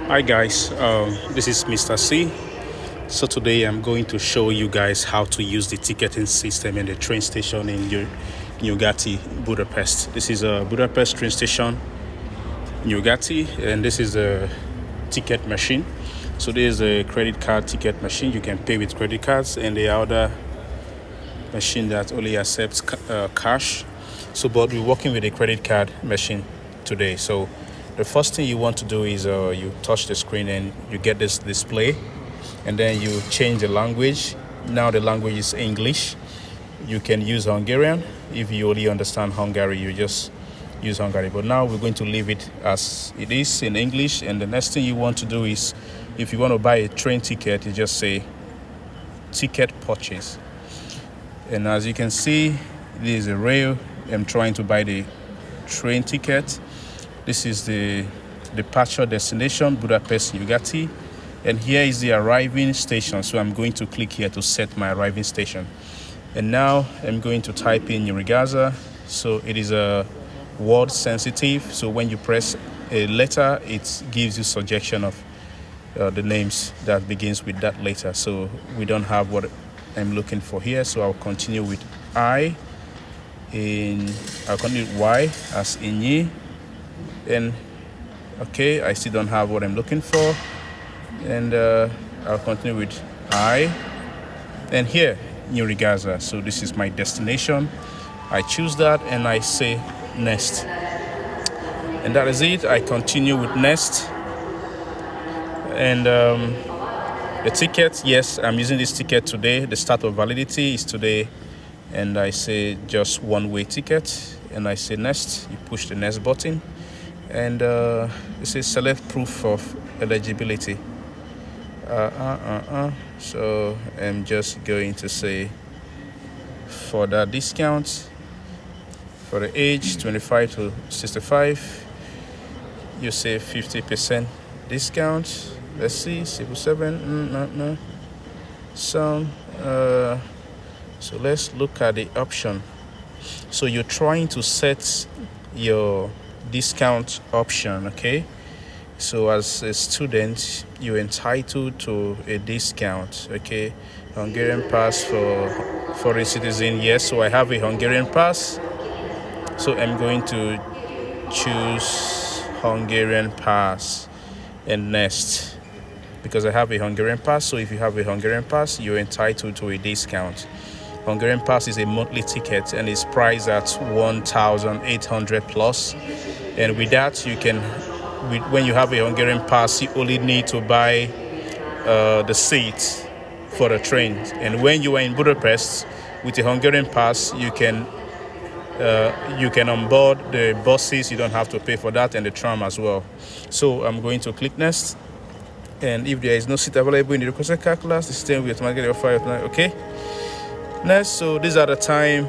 Hi guys, this is Mr. C. So today I'm going to show you guys how to use the ticketing system in the train station in Nyugati, Budapest. This is a Budapest train station, Nyugati, and this is a ticket machine. So this is a credit card ticket machine. You can pay with credit cards, and the other machine that only accepts cash. So but we're working with a credit card machine today. So the first thing you want to do is you touch the screen and you get this display, and then you change the language. Now the language is English. You can use Hungarian. If you only understand Hungary, you just use Hungary. But now we're going to leave it as it is in English. And the next thing you want to do is, if you want to buy a train ticket, you just say ticket purchase. And as you can see, this is a rail. I'm trying to buy the train ticket. This is the departure destination, Budapest, Nyugati. And here is the arriving station. So I'm going to click here to set my arriving station. And now I'm going to type in Nyugati. So it is a word sensitive. So when you press a letter, it gives you suggestion of the names that begins with that letter. So we don't have what I'm looking for here. So I'll continue with I'll continue with Y as Inyi. And okay, I still don't have what I'm looking for, and I'll continue with I, and here Nyugati. So this is my destination. I choose that and I say next, and that is it. I continue with next, and the ticket, yes, I'm using this ticket today. The start of validity is today, and I say just one-way ticket, and I say next. You push the next button, and it says select proof of eligibility. So I'm just going to say for that discount for the age 25 to 65, you say 50% discount. Let's see, 7, no. So let's look at the option. So you're trying to set your discount option, okay? So as a student, you're entitled to a discount, okay? Hungarian pass for foreign citizen, yes. So I have a Hungarian pass. So I'm going to choose Hungarian pass and next, because I have a Hungarian pass. So if you have a Hungarian pass, you're entitled to a discount. Hungarian pass is a monthly ticket and is priced at 1,800 plus. And with that, you can, when you have a Hungarian pass, you only need to buy the seat for the train. And when you are in Budapest with a Hungarian pass, you can onboard the buses. You don't have to pay for that, and the tram as well. So I'm going to click next. And if there is no seat available in the requested car class, the system will automatically offer it. Okay. Next, so these are the time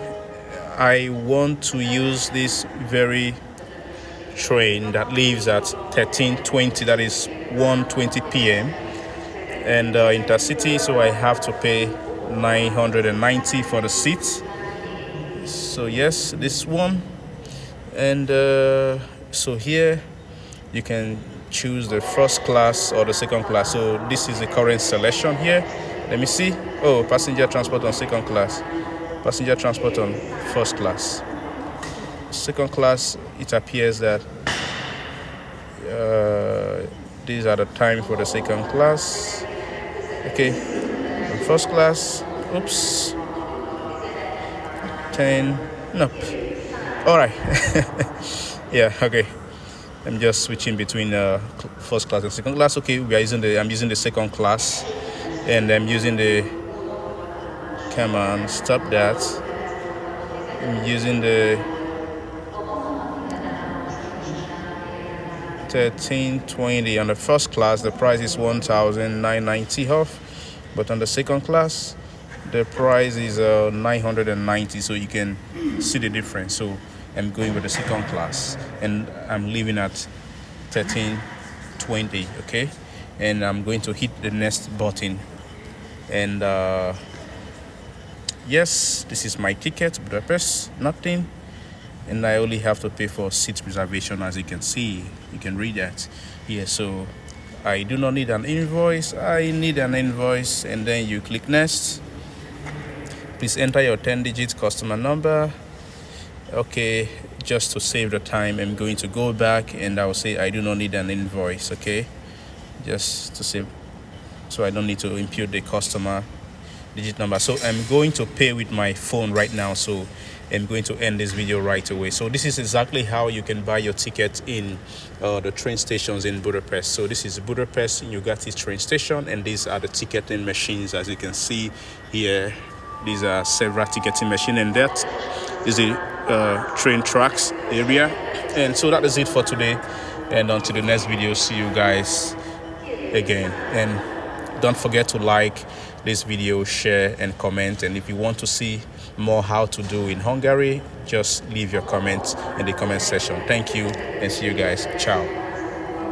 I want to use this very train that leaves at 13:20, that is 1:20 p.m. and intercity, so I have to pay 990 for the seat. So yes, this one. And so here you can choose the first class or the second class. So this is the current selection here. Let me see. Oh, passenger transport on second class, passenger transport on first class. Second class, it appears that these are the time for the second class. Okay, and first class, oops, 10, nope. All right. Yeah, okay. I'm just switching between first class and second class. Okay, I'm using the second class, and I'm using the, come on, stop that. I'm using the 1320. On the first class, the price is 1,990 off, but on the second class, the price is 990. So you can see the difference. So I'm going with the second class, and I'm leaving at 1320. Okay, and I'm going to hit the next button, and yes, this is my ticket, Budapest, nothing. And I only have to pay for seat reservation, as you can see. You can read that here. So I do not need an invoice. I need an invoice, and then you click next. Please enter your 10-digit customer number. Okay, just to save the time, I'm going to go back and I'll say I do not need an invoice. Okay, just to save, so I don't need to input the customer digit number. So I'm going to pay with my phone right now, so I'm going to end this video right away. So this is exactly how you can buy your ticket in the train stations in Budapest. So this is Budapest Nyugati train station, and these are the ticketing machines. As you can see here, these are several ticketing machines, and that is the train tracks area. And so that is it for today, and until the next video, see you guys again. And don't forget to like this video, share and comment, and if you want to see more how to do in Hungary, just leave your comments in the comment section. Thank you and see you guys. Ciao.